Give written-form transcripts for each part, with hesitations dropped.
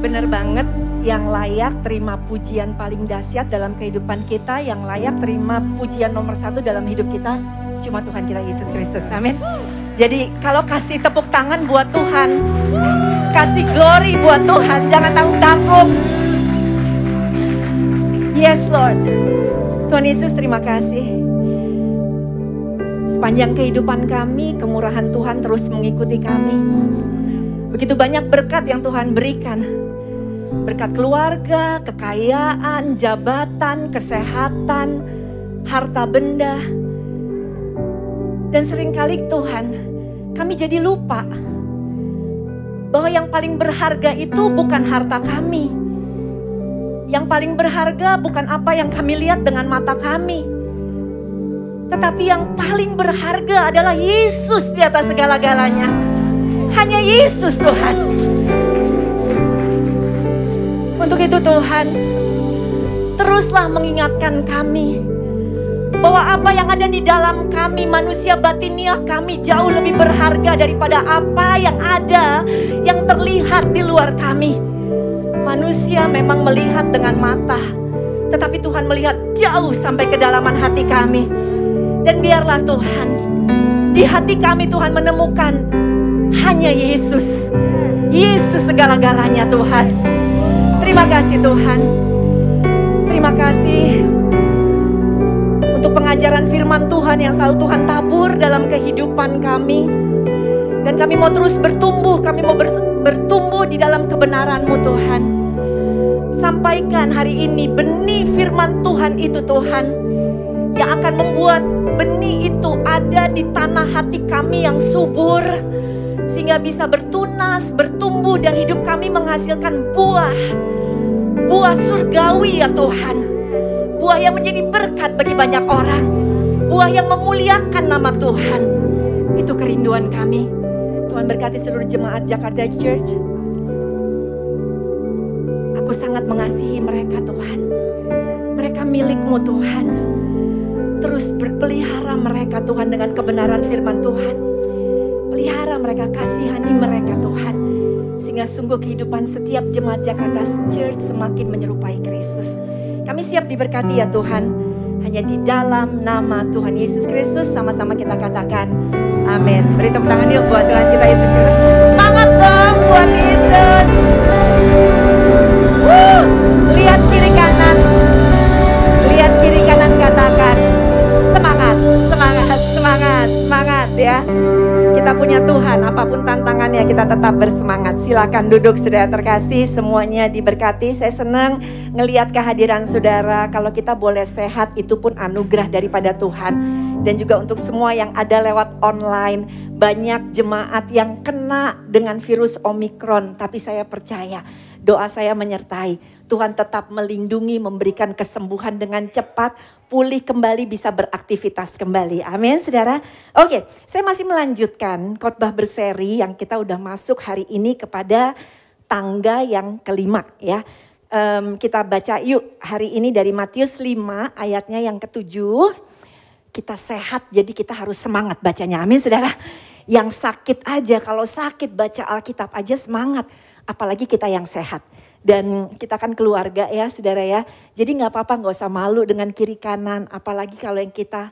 Bener banget, yang layak terima pujian paling dahsyat dalam kehidupan kita, yang layak terima pujian nomor 1 dalam hidup kita, cuma Tuhan kita Yesus Kristus. Amin. Jadi kalau kasih tepuk tangan buat Tuhan, kasih glory buat Tuhan, jangan tanggung-tanggung. Yes Lord. Tuhan Yesus, terima kasih. Sepanjang kehidupan kami, kemurahan Tuhan terus mengikuti kami. Begitu banyak berkat yang Tuhan berikan. Berkat keluarga, kekayaan, jabatan, kesehatan, harta benda. Dan seringkali Tuhan, kami jadi lupa bahwa yang paling berharga itu bukan harta kami. Yang paling berharga bukan apa yang kami lihat dengan mata kami. Tetapi yang paling berharga adalah Yesus di atas segala-galanya. Hanya Yesus Tuhan. Untuk itu Tuhan, teruslah mengingatkan kami bahwa apa yang ada di dalam kami, manusia batiniah kami jauh lebih berharga daripada apa yang ada, yang terlihat di luar kami. Manusia memang melihat dengan mata, tetapi Tuhan melihat jauh sampai kedalaman hati kami. Dan biarlah Tuhan, di hati kami Tuhan menemukan hanya Yesus. Yesus segala-galanya Tuhan. Terima kasih Tuhan. Terima kasih untuk pengajaran firman Tuhan yang selalu Tuhan tabur dalam kehidupan kami. Dan kami mau terus bertumbuh, kami mau bertumbuh di dalam kebenaran-Mu Tuhan. Sampaikan hari ini benih firman Tuhan itu Tuhan, yang akan membuat benih itu ada di tanah hati kami yang subur, sehingga bisa bertunas, bertumbuh, dan hidup kami menghasilkan buah surgawi ya Tuhan. Buah yang menjadi berkat bagi banyak orang, buah yang memuliakan nama Tuhan. Itu kerinduan kami. Tuhan berkati seluruh jemaat Jakarta Church. Aku sangat mengasihi mereka Tuhan. Mereka milik-Mu Tuhan. Terus berpelihara mereka Tuhan dengan kebenaran firman Tuhan. Pelihara mereka, kasihani mereka Tuhan. Sehingga sungguh kehidupan setiap jemaat Jakarta Church semakin menyerupai Kristus. Kami siap diberkati ya Tuhan. Hanya di dalam nama Tuhan Yesus Kristus sama-sama kita katakan amin. Beri tepuk tangan yuk buat Tuhan kita Yesus Kristus. Semangat dong buat Yesus. Lihat kiri kanan. Lihat kiri kanan, katakan semangat, semangat, semangat, semangat ya. Kita punya Tuhan, apapun tantangannya kita tetap bersemangat. Silakan duduk saudara terkasih, semuanya diberkati. Saya senang ngelihat kehadiran saudara. Kalau kita boleh sehat itu pun anugerah daripada Tuhan. Dan juga untuk semua yang ada lewat online, banyak jemaat yang kena dengan virus Omikron. Tapi saya percaya, doa saya menyertai. Tuhan tetap melindungi, memberikan kesembuhan dengan cepat, pulih kembali, bisa beraktivitas kembali. Amin, saudara. Oke, saya masih melanjutkan khotbah berseri yang kita udah masuk hari ini kepada tangga yang kelima ya. Kita baca yuk hari ini dari Matius 5 ayatnya yang ke-7. Kita sehat, jadi kita harus semangat bacanya. Amin, saudara. Yang sakit aja, kalau sakit baca Alkitab aja semangat. Apalagi kita yang sehat. Dan kita kan keluarga ya saudara ya. Jadi gak apa-apa, gak usah malu dengan kiri kanan. Apalagi kalau yang kita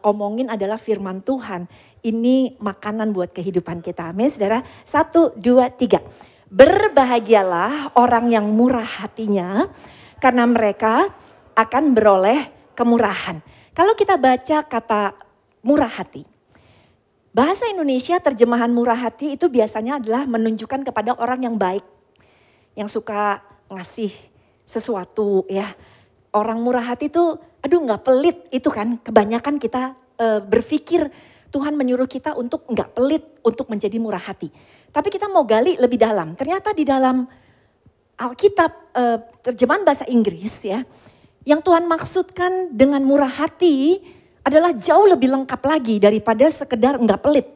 omongin adalah firman Tuhan. Ini makanan buat kehidupan kita. Amin saudara. 1, 2, 3. Berbahagialah orang yang murah hatinya, karena mereka akan beroleh kemurahan. Kalau kita baca kata murah hati. Bahasa Indonesia terjemahan murah hati itu biasanya adalah menunjukkan kepada orang yang baik. Yang suka ngasih sesuatu ya. Orang murah hati itu aduh gak pelit itu kan. Kebanyakan kita berpikir Tuhan menyuruh kita untuk gak pelit, untuk menjadi murah hati. Tapi kita mau gali lebih dalam. Ternyata di dalam Alkitab terjemahan bahasa Inggris ya. Yang Tuhan maksudkan dengan murah hati adalah jauh lebih lengkap lagi daripada sekedar enggak pelit.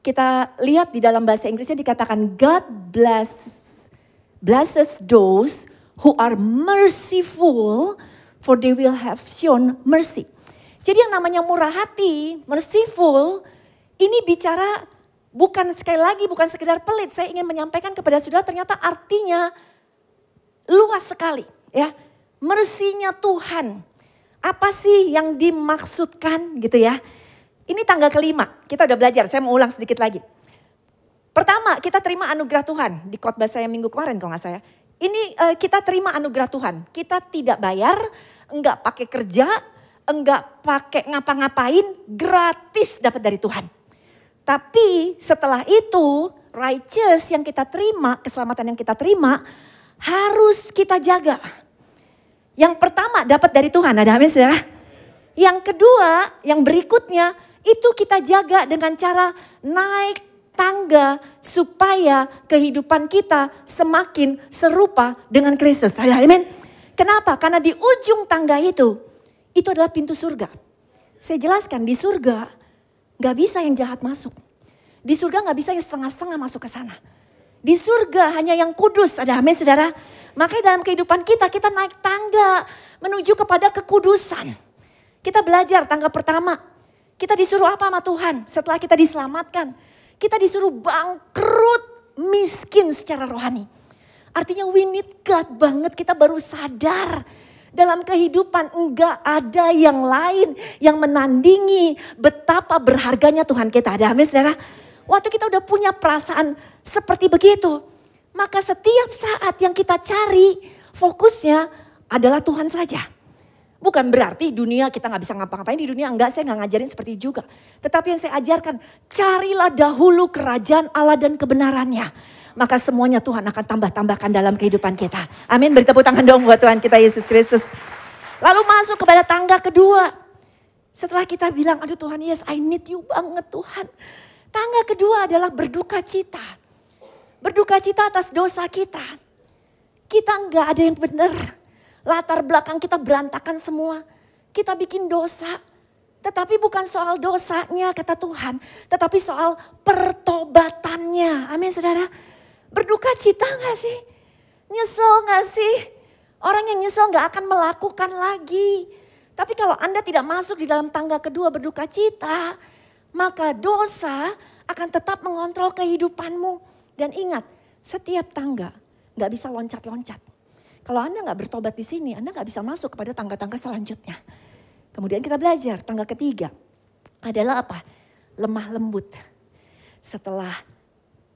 Kita lihat di dalam bahasa Inggrisnya dikatakan God blesses those who are merciful, for they will have shown mercy. Jadi yang namanya murah hati, merciful, ini bicara bukan sekali lagi, bukan sekedar pelit. Saya ingin menyampaikan kepada saudara ternyata artinya luas sekali ya. Mercy-nya Tuhan. Apa sih yang dimaksudkan gitu ya. Ini tangga kelima, kita udah belajar, saya mau ulang sedikit lagi. Pertama, kita terima anugerah Tuhan. Di khotbah saya minggu kemarin kalau nggak saya. Ini kita terima anugerah Tuhan. Kita tidak bayar, enggak pakai kerja, enggak pakai ngapa-ngapain, gratis dapat dari Tuhan. Tapi setelah itu, righteous yang kita terima, keselamatan yang kita terima, harus kita jaga. Yang pertama dapat dari Tuhan, ada amin saudara? Yang kedua, yang berikutnya, itu kita jaga dengan cara naik tangga supaya kehidupan kita semakin serupa dengan Kristus. Ada amin? Kenapa? Karena di ujung tangga itu adalah pintu surga. Saya jelaskan, di surga gak bisa yang jahat masuk. Di surga gak bisa yang setengah-setengah masuk ke sana. Di surga hanya yang kudus, ada amin saudara? Makanya dalam kehidupan kita naik tangga menuju kepada kekudusan. Kita belajar tangga pertama, kita disuruh apa sama Tuhan setelah kita diselamatkan? Kita disuruh bangkrut miskin secara rohani. Artinya we need God banget, kita baru sadar. Dalam kehidupan enggak ada yang lain yang menandingi betapa berharganya Tuhan kita. Ada amin saudara? Waktu kita udah punya perasaan seperti begitu. Maka setiap saat yang kita cari fokusnya adalah Tuhan saja. Bukan berarti dunia kita gak bisa ngapa-ngapain di dunia. Enggak, saya gak ngajarin seperti itu juga. Tetapi yang saya ajarkan, carilah dahulu kerajaan Allah dan kebenarannya. Maka semuanya Tuhan akan tambah-tambahkan dalam kehidupan kita. Amin, beri tepuk tangan dong buat Tuhan kita Yesus Kristus. Lalu masuk kepada tangga kedua. Setelah kita bilang, aduh Tuhan, yes I need you banget Tuhan. Tangga kedua adalah berduka cita. Berduka cita atas dosa kita. Kita enggak ada yang benar. Latar belakang kita berantakan semua. Kita bikin dosa. Tetapi bukan soal dosanya kata Tuhan. Tetapi soal pertobatannya. Amin saudara. Berduka cita gak sih? Nyesel gak sih? Orang yang nyesel gak akan melakukan lagi. Tapi kalau Anda tidak masuk di dalam tangga kedua berduka cita. Maka dosa akan tetap mengontrol kehidupanmu. Dan ingat, setiap tangga gak bisa loncat-loncat. Kalau Anda gak bertobat di sini, Anda gak bisa masuk kepada tangga-tangga selanjutnya. Kemudian kita belajar, tangga ketiga adalah apa? Lemah lembut. Setelah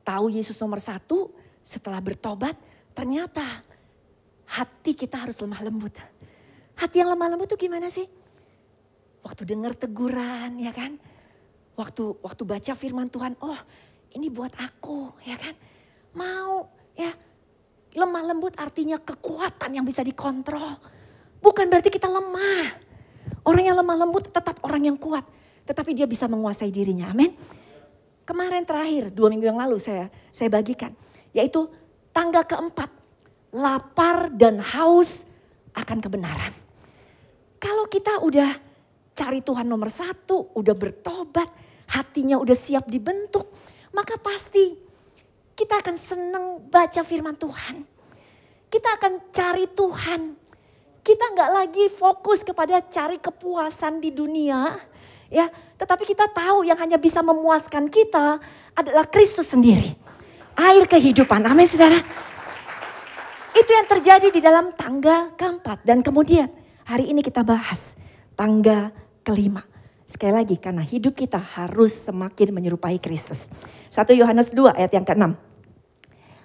tahu Yesus nomor satu, setelah bertobat, ternyata hati kita harus lemah lembut. Hati yang lemah lembut itu gimana sih? Waktu dengar teguran, ya kan? Waktu baca firman Tuhan, oh ini buat aku, ya kan? Mau, ya. Lemah lembut artinya kekuatan yang bisa dikontrol. Bukan berarti kita lemah. Orang yang lemah lembut tetap orang yang kuat. Tetapi dia bisa menguasai dirinya. Amin. Kemarin terakhir 2 minggu yang lalu saya bagikan. Yaitu tangga keempat. Lapar dan haus akan kebenaran. Kalau kita udah cari Tuhan nomor satu. Udah bertobat. Hatinya udah siap dibentuk. Maka pasti kita akan senang baca firman Tuhan. Kita akan cari Tuhan. Kita nggak lagi fokus kepada cari kepuasan di dunia. Ya, tetapi kita tahu yang hanya bisa memuaskan kita adalah Kristus sendiri. Air kehidupan. Amin saudara. Itu yang terjadi di dalam tangga keempat. Dan kemudian hari ini kita bahas tangga kelima. Sekali lagi karena hidup kita harus semakin menyerupai Kristus. 1 Yohanes 2 ayat yang ke-6.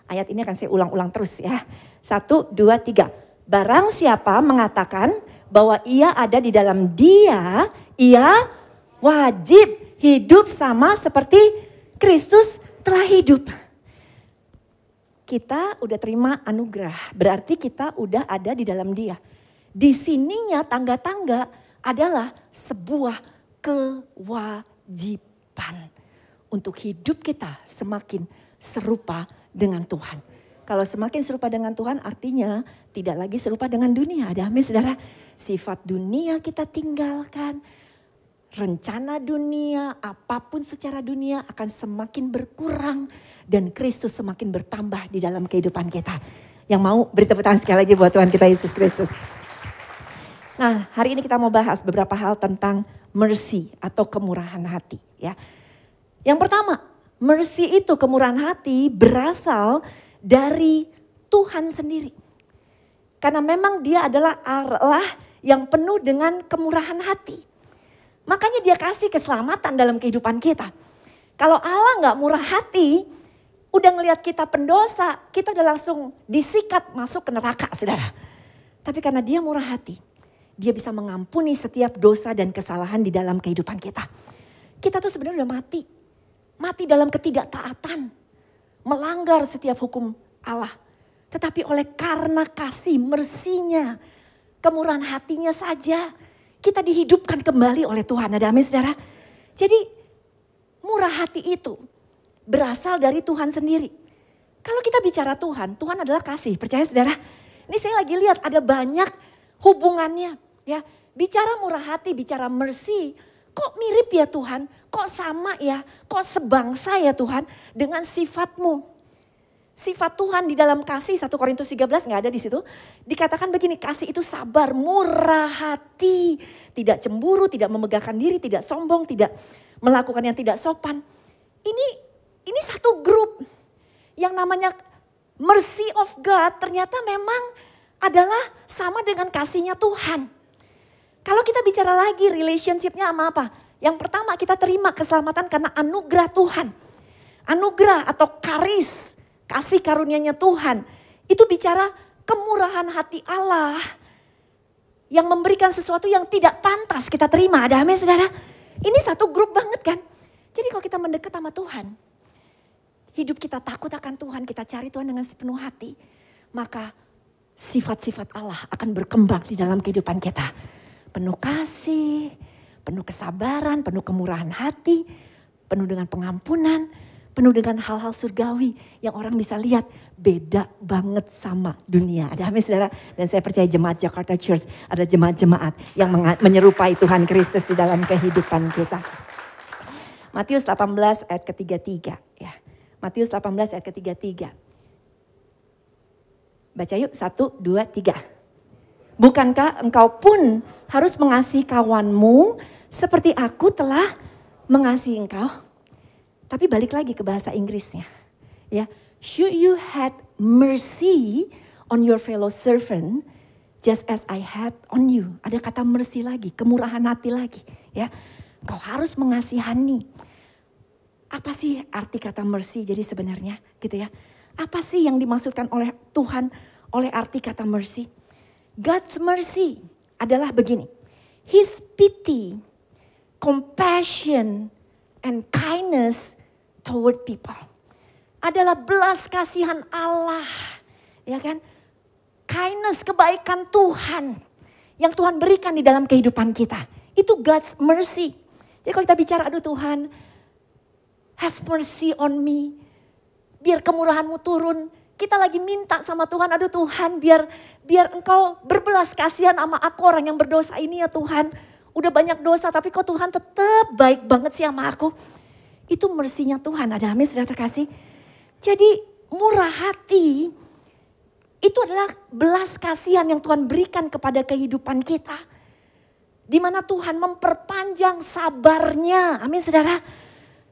Ayat ini akan saya ulang-ulang terus ya. 1, 2, 3. Barang siapa mengatakan bahwa ia ada di dalam dia, ia wajib hidup sama seperti Kristus telah hidup. Kita udah terima anugerah, berarti kita udah ada di dalam dia. Di sininya tangga-tangga adalah sebuah kewajiban untuk hidup kita semakin serupa dengan Tuhan. Kalau semakin serupa dengan Tuhan artinya tidak lagi serupa dengan dunia. Ada amin saudara. Sifat dunia kita tinggalkan. Rencana dunia, apapun secara dunia akan semakin berkurang. Dan Kristus semakin bertambah di dalam kehidupan kita. Yang mau beri tepuk tangan sekali lagi buat Tuhan kita Yesus Kristus. Nah, hari ini kita mau bahas beberapa hal tentang mercy atau kemurahan hati. Ya. Yang pertama, Mercy itu, kemurahan hati, berasal dari Tuhan sendiri. Karena memang dia adalah Allah yang penuh dengan kemurahan hati. Makanya dia kasih keselamatan dalam kehidupan kita. Kalau Allah gak murah hati, udah ngelihat kita pendosa, kita udah langsung disikat masuk ke neraka, saudara. Tapi karena dia murah hati, dia bisa mengampuni setiap dosa dan kesalahan di dalam kehidupan kita. Kita tuh sebenarnya udah mati. Mati dalam ketidaktaatan. Melanggar setiap hukum Allah. Tetapi oleh karena kasih, mersinya, kemurahan hatinya saja, kita dihidupkan kembali oleh Tuhan. Ada amin, saudara? Jadi murah hati itu berasal dari Tuhan sendiri. Kalau kita bicara Tuhan, Tuhan adalah kasih. Percaya, saudara? Ini saya lagi lihat ada banyak hubungannya. Ya, bicara murah hati, bicara mercy, kok mirip ya Tuhan? Kok sama ya? Kok sebangsa ya Tuhan dengan sifatmu? Sifat Tuhan di dalam kasih, 1 Korintus 13 gak ada di situ. Dikatakan begini, kasih itu sabar, murah hati. Tidak cemburu, tidak memegahkan diri, tidak sombong, tidak melakukan yang tidak sopan. Ini satu grup yang namanya mercy of God ternyata memang adalah sama dengan kasihnya Tuhan. Kalau kita bicara lagi relationship-nya sama apa? Yang pertama kita terima keselamatan karena anugerah Tuhan. Anugerah atau karis. Kasih karunia-Nya Tuhan, itu bicara kemurahan hati Allah yang memberikan sesuatu yang tidak pantas kita terima. Ada amin, saudara? Ini satu grup banget kan? Jadi kalau kita mendekat sama Tuhan, hidup kita takut akan Tuhan, kita cari Tuhan dengan sepenuh hati, maka sifat-sifat Allah akan berkembang di dalam kehidupan kita. Penuh kasih, penuh kesabaran, penuh kemurahan hati, penuh dengan pengampunan, penuh dengan hal-hal surgawi yang orang bisa lihat beda banget sama dunia. Ada amin, saudara? Dan saya percaya jemaat Jakarta Church ada jemaat-jemaat yang menyerupai Tuhan Kristus di dalam kehidupan kita. Matius 18 ayat ke-33. Ya. Matius 18 ayat ke-33. Baca yuk, 1, 2, 3. Bukankah engkau pun harus mengasihi kawanmu seperti aku telah mengasihi engkau? Tapi balik lagi ke bahasa Inggrisnya. Ya, should you had mercy on your fellow servant just as I had on you. Ada kata mercy lagi, kemurahan hati lagi, ya. Kau harus mengasihani. Apa sih arti kata mercy jadi sebenarnya, gitu ya? Apa sih yang dimaksudkan oleh Tuhan oleh arti kata mercy? God's mercy adalah begini. His pity, compassion, and kindness toward people. Adalah belas kasihan Allah. Ya kan? Kindness, kebaikan Tuhan. Yang Tuhan berikan di dalam kehidupan kita. Itu God's mercy. Jadi kalau kita bicara, aduh Tuhan, have mercy on me. Biar kemurahan-Mu turun. Kita lagi minta sama Tuhan, aduh Tuhan biar Engkau berbelas kasihan sama aku orang yang berdosa ini ya Tuhan. Udah banyak dosa tapi kok Tuhan tetap baik banget sih sama aku. Itu mercy-nya Tuhan, ada amin sudah terkasih. Jadi murah hati itu adalah belas kasihan yang Tuhan berikan kepada kehidupan kita. Di mana Tuhan memperpanjang sabarnya, amin saudara.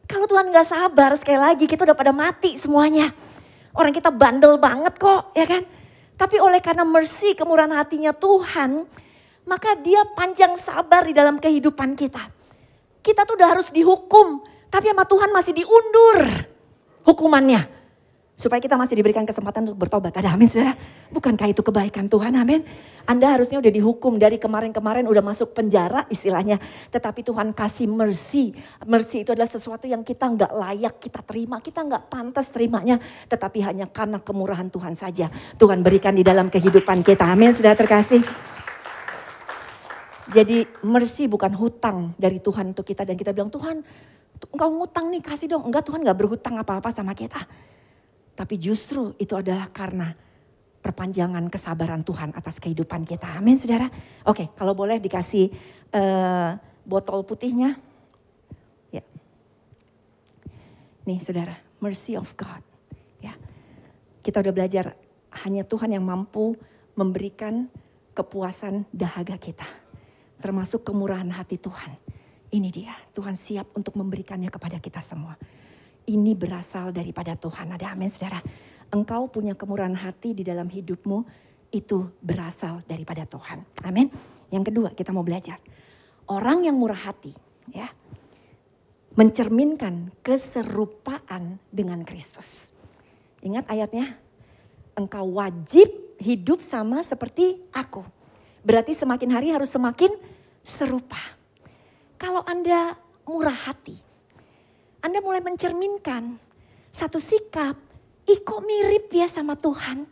Kalau Tuhan gak sabar sekali lagi kita udah pada mati semuanya. Orang kita bandel banget kok ya kan. Tapi oleh karena mercy, kemurahan hatinya Tuhan, maka dia panjang sabar di dalam kehidupan kita. Kita tuh udah harus dihukum. Tapi sama Tuhan masih diundur hukumannya. Supaya kita masih diberikan kesempatan untuk bertobat. Ada amin saudara? Bukankah itu kebaikan Tuhan? Amin. Anda harusnya udah dihukum dari kemarin-kemarin udah masuk penjara istilahnya. Tetapi Tuhan kasih mercy. Mercy itu adalah sesuatu yang kita gak layak kita terima. Kita gak pantas terimanya. Tetapi hanya karena kemurahan Tuhan saja. Tuhan berikan di dalam kehidupan kita. Amin saudara terkasih. Jadi mercy bukan hutang dari Tuhan untuk kita. Dan kita bilang Tuhan engkau ngutang nih kasih dong. Enggak, Tuhan gak berhutang apa-apa sama kita. Tapi justru itu adalah karena perpanjangan kesabaran Tuhan atas kehidupan kita. Amin saudara. Oke, kalau boleh dikasih botol putihnya. Ya. Nih saudara, mercy of God. Ya. Kita udah belajar hanya Tuhan yang mampu memberikan kepuasan dahaga kita. Termasuk kemurahan hati Tuhan. Ini dia, Tuhan siap untuk memberikannya kepada kita semua. ini berasal daripada Tuhan. Ada amin saudara. Engkau punya kemurahan hati di dalam hidupmu, itu berasal daripada Tuhan. Amin. Yang kedua kita mau belajar. Orang yang murah hati ya, mencerminkan keserupaan dengan Kristus. Ingat ayatnya, engkau wajib hidup sama seperti aku. Berarti semakin hari harus semakin serupa. Kalau Anda murah hati, Anda mulai mencerminkan satu sikap, kok mirip ya sama Tuhan.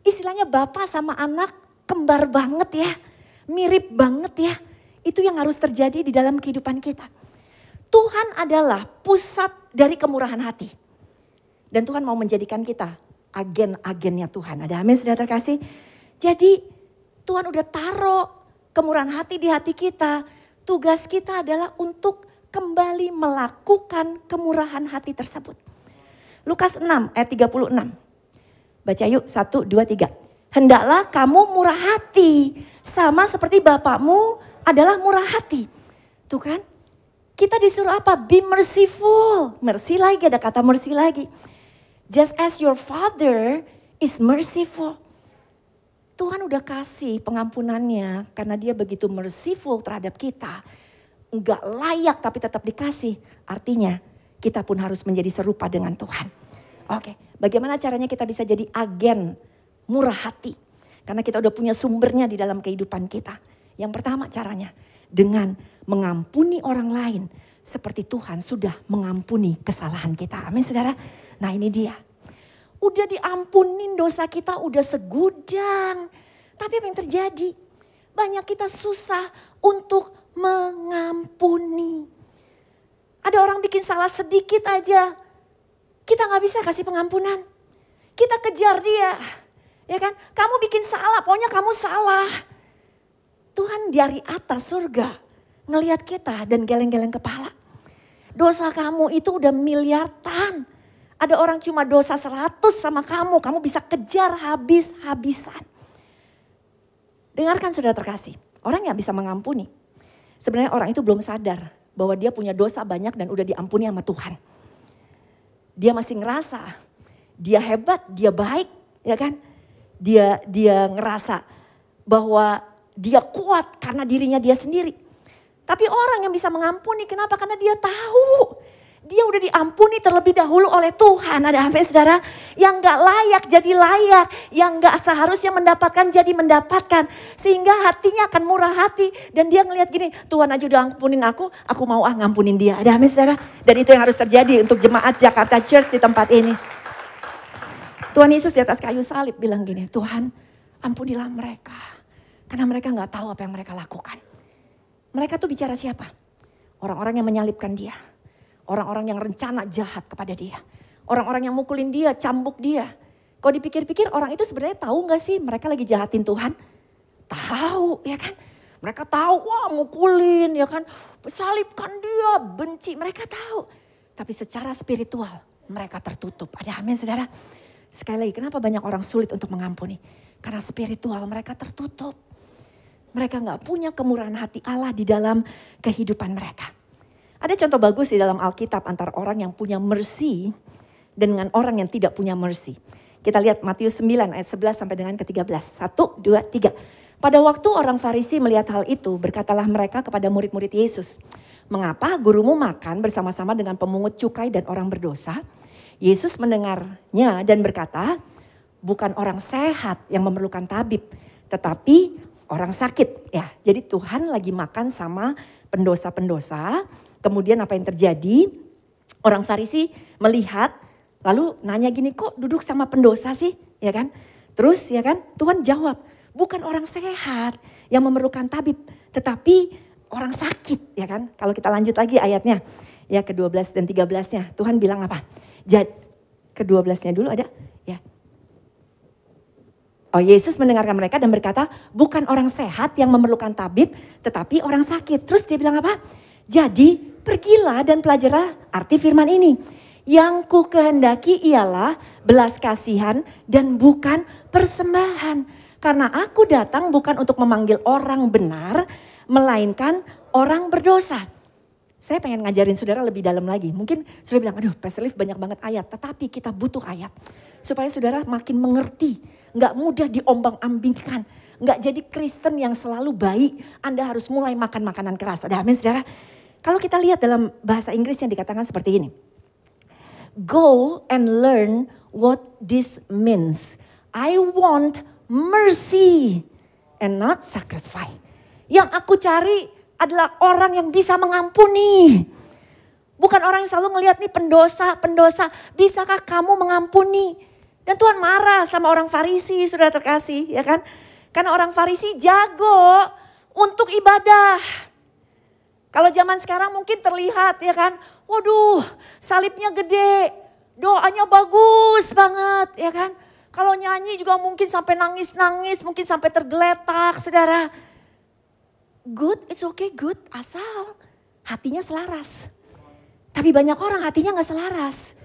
Istilahnya bapak sama anak kembar banget ya, mirip banget ya. Itu yang harus terjadi di dalam kehidupan kita. Tuhan adalah pusat dari kemurahan hati. Dan Tuhan mau menjadikan kita agen-agennya Tuhan. Ada amin saudara terkasih. Jadi Tuhan udah taruh kemurahan hati di hati kita. Tugas kita adalah untuk kembali melakukan kemurahan hati tersebut. Lukas 6 ayat 36. Baca yuk 1, 2, 3. Hendaklah kamu murah hati sama seperti Bapakmu adalah murah hati. Tuh kan? Kita disuruh apa? Be merciful. Mercy lagi, ada kata mercy lagi. Just as your father is merciful. Tuhan udah kasih pengampunannya karena dia begitu merciful terhadap kita. Enggak layak tapi tetap dikasih. Artinya kita pun harus menjadi serupa dengan Tuhan. Oke, bagaimana caranya kita bisa jadi agen murah hati? Karena kita udah punya sumbernya di dalam kehidupan kita. Yang pertama caranya dengan mengampuni orang lain seperti Tuhan sudah mengampuni kesalahan kita. Amin saudara. Nah ini dia. Udah diampunin dosa kita udah segudang. Tapi apa yang terjadi? Banyak kita susah untuk mengampuni. Ada orang bikin salah sedikit aja. Kita gak bisa kasih pengampunan. Kita kejar dia. Ya kan? Kamu bikin salah, pokoknya kamu salah. Tuhan dari atas surga ngelihat kita dan geleng-geleng kepala. Dosa kamu itu udah miliaran. Ada orang cuma dosa 100 sama kamu bisa kejar habis-habisan. Dengarkan saudara terkasih, orang yang bisa mengampuni. Sebenarnya orang itu belum sadar bahwa dia punya dosa banyak dan udah diampuni sama Tuhan. Dia masih ngerasa dia hebat, dia baik, ya kan? Dia ngerasa bahwa dia kuat karena dirinya dia sendiri. Tapi orang yang bisa mengampuni, kenapa? Karena dia tahu. Dia udah diampuni terlebih dahulu oleh Tuhan. Ada apa saudara? Yang gak layak jadi layak. Yang gak seharusnya mendapatkan jadi mendapatkan. Sehingga hatinya akan murah hati. Dan dia ngelihat gini, Tuhan aja udah ampunin aku mau ngampunin dia. Ada apa saudara? Dan itu yang harus terjadi untuk jemaat Jakarta Church di tempat ini. Tuhan Yesus di atas kayu salib bilang gini, Tuhan ampunilah mereka. Karena mereka gak tahu apa yang mereka lakukan. Mereka tuh bicara siapa? Orang-orang yang menyalibkan dia. Orang-orang yang rencana jahat kepada dia. Orang-orang yang mukulin dia, cambuk dia. Kalau dipikir-pikir orang itu sebenarnya tahu gak sih mereka lagi jahatin Tuhan? Tahu ya kan. Mereka tahu, wah mukulin ya kan. Salibkan dia, benci. Mereka tahu. Tapi secara spiritual mereka tertutup. Ada amin saudara. Sekali lagi kenapa banyak orang sulit untuk mengampuni? Karena spiritual mereka tertutup. Mereka gak punya kemurahan hati Allah di dalam kehidupan mereka. Ada contoh bagus di dalam Alkitab antara orang yang punya mercy dan dengan orang yang tidak punya mercy. Kita lihat Matius 9 ayat 11 sampai dengan ke-13. 1, 2, 3. Pada waktu orang Farisi melihat hal itu, berkatalah mereka kepada murid-murid Yesus, "Mengapa gurumu makan bersama-sama dengan pemungut cukai dan orang berdosa?" Yesus mendengarnya dan berkata, "Bukan orang sehat yang memerlukan tabib, tetapi orang sakit." Ya, jadi Tuhan lagi makan sama pendosa-pendosa. Kemudian apa yang terjadi? Orang Farisi melihat, lalu nanya gini, kok duduk sama pendosa sih? Ya kan? Terus ya kan, Tuhan jawab, bukan orang sehat yang memerlukan tabib, tetapi orang sakit, ya kan? Kalau kita lanjut lagi ayatnya, ya ke-12 dan 13-nya, Tuhan bilang apa? Ke-12-nya dulu ada, ya. Oh, Yesus mendengarkan mereka dan berkata, bukan orang sehat yang memerlukan tabib, tetapi orang sakit. Terus dia bilang apa? Jadi pergilah dan pelajarilah arti firman ini. Yang ku kehendaki ialah belas kasihan dan bukan persembahan. Karena aku datang bukan untuk memanggil orang benar, melainkan orang berdosa. Saya pengen ngajarin saudara lebih dalam lagi. Mungkin saudara bilang, aduh Pastor Liv banyak banget ayat. Tetapi kita butuh ayat. Supaya saudara makin mengerti. Nggak mudah diombang-ambingkan. Nggak jadi Kristen yang selalu baik. Anda harus mulai makan makanan keras. Ada amin saudara? Kalau kita lihat dalam bahasa Inggris yang dikatakan seperti ini. Go and learn what this means. I want mercy and not sacrifice. Yang aku cari adalah orang yang bisa mengampuni. Bukan orang yang selalu ngelihat nih pendosa. Bisakah kamu mengampuni? Dan Tuhan marah sama orang Farisi, saudara terkasih, ya kan? Karena orang Farisi jago untuk ibadah. Kalau zaman sekarang mungkin terlihat, ya kan? Waduh, salibnya gede, doanya bagus banget, ya kan? Kalau nyanyi juga mungkin sampai nangis-nangis, mungkin sampai tergeletak, saudara. Good, it's okay, good, asal hatinya selaras. Tapi banyak orang hatinya gak selaras.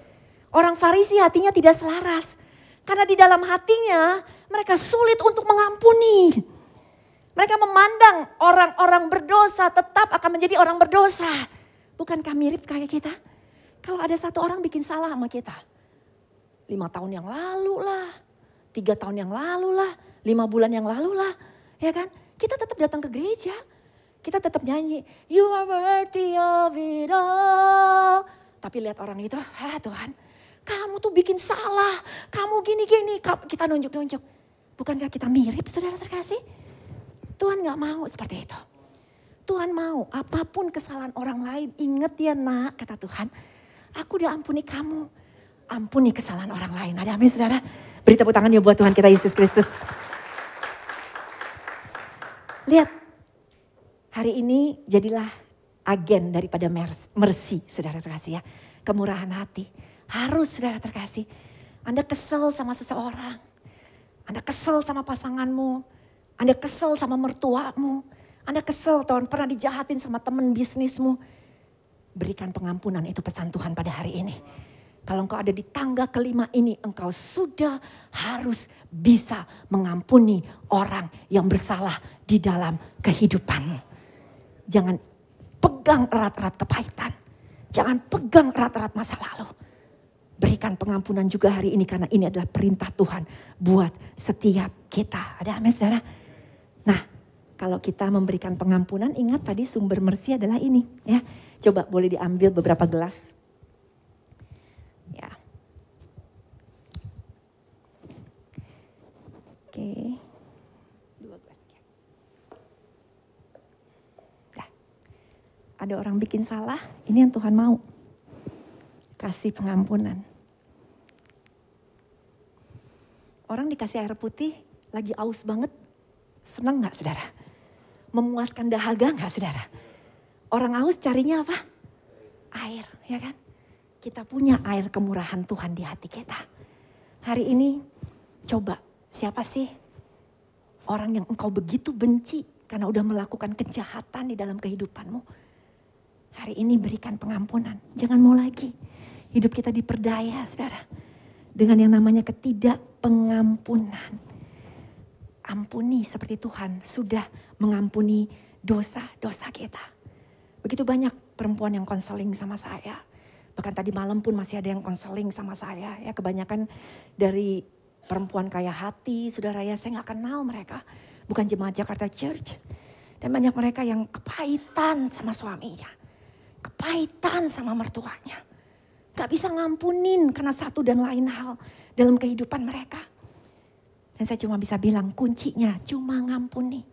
Orang Farisi hatinya tidak selaras. Karena di dalam hatinya mereka sulit untuk mengampuni. Mereka memandang orang-orang berdosa tetap akan menjadi orang berdosa. Bukankah mirip kayak kita? Kalau ada satu orang bikin salah sama kita. 5 tahun yang lalu lah, 3 tahun yang lalu lah, 5 bulan yang lalu lah, ya kan? Kita tetap datang ke gereja, kita tetap nyanyi, you are worthy of it all. Tapi lihat orang itu, Tuhan, kamu tuh bikin salah, kamu gini-gini, kita nunjuk-nunjuk. Bukankah kita mirip saudara terkasih? Tuhan gak mau seperti itu. Tuhan mau apapun kesalahan orang lain, ingat ya nak, kata Tuhan, aku udah ampuni kamu. Ampuni kesalahan orang lain. Ada amin saudara? Beri tepuk tangan ya buat Tuhan kita Yesus Kristus. Lihat, hari ini jadilah agen daripada mercy, saudara terkasih ya. Kemurahan hati. Harus saudara terkasih. Anda kesel sama seseorang. Anda kesel sama pasanganmu. Anda kesel sama mertuamu. Anda kesel Tuhan pernah dijahatin sama teman bisnismu. Berikan pengampunan, itu pesan Tuhan pada hari ini. Kalau engkau ada di tangga kelima ini, engkau sudah harus bisa mengampuni orang yang bersalah di dalam kehidupanmu. Jangan pegang erat-erat kepahitan. Jangan pegang erat-erat masa lalu. Berikan pengampunan juga hari ini karena ini adalah perintah Tuhan buat setiap kita. Ada amin saudara? Nah, kalau kita memberikan pengampunan, ingat tadi sumber mercy adalah ini. Ya, coba boleh diambil beberapa gelas. Ya. Oke. 2 gelas. Dah. Ada orang bikin salah, ini yang Tuhan mau. Kasih pengampunan. Orang dikasih air putih, lagi aus banget, senang gak saudara? Memuaskan dahaga gak saudara? Orang aus carinya apa? Air, ya kan? Kita punya air kemurahan Tuhan di hati kita. Hari ini coba, siapa sih orang yang engkau begitu benci karena udah melakukan kejahatan di dalam kehidupanmu? Hari ini berikan pengampunan, jangan mau lagi. Hidup kita diperdaya saudara. Dengan yang namanya ketidakpengampunan. Ampuni seperti Tuhan sudah mengampuni dosa-dosa kita. Begitu banyak perempuan yang konseling sama saya. Bahkan tadi malam pun masih ada yang konseling sama saya. Ya kebanyakan dari perempuan kaya hati, saudara ya saya gak kenal mereka. Bukan jemaat Jakarta Church. Dan banyak mereka yang kepahitan sama suaminya. Kepahitan sama mertuanya. Gak bisa ngampunin karena satu dan lain hal dalam kehidupan mereka. Dan saya cuma bisa bilang kuncinya cuma ngampuni.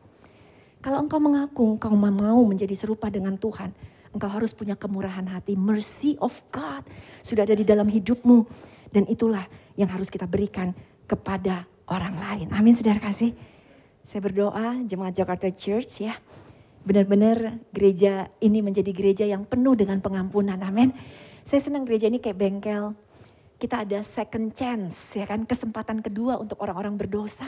Kalau engkau mengaku engkau mau menjadi serupa dengan Tuhan, engkau harus punya kemurahan hati. Mercy of God sudah ada di dalam hidupmu. Dan itulah yang harus kita berikan kepada orang lain. Amin saudara kasih. Saya berdoa jemaat Jakarta Church ya. Benar-benar gereja ini menjadi gereja yang penuh dengan pengampunan. Amin. Saya senang gereja ini kayak bengkel. Kita ada second chance ya kan. Kesempatan kedua untuk orang-orang berdosa.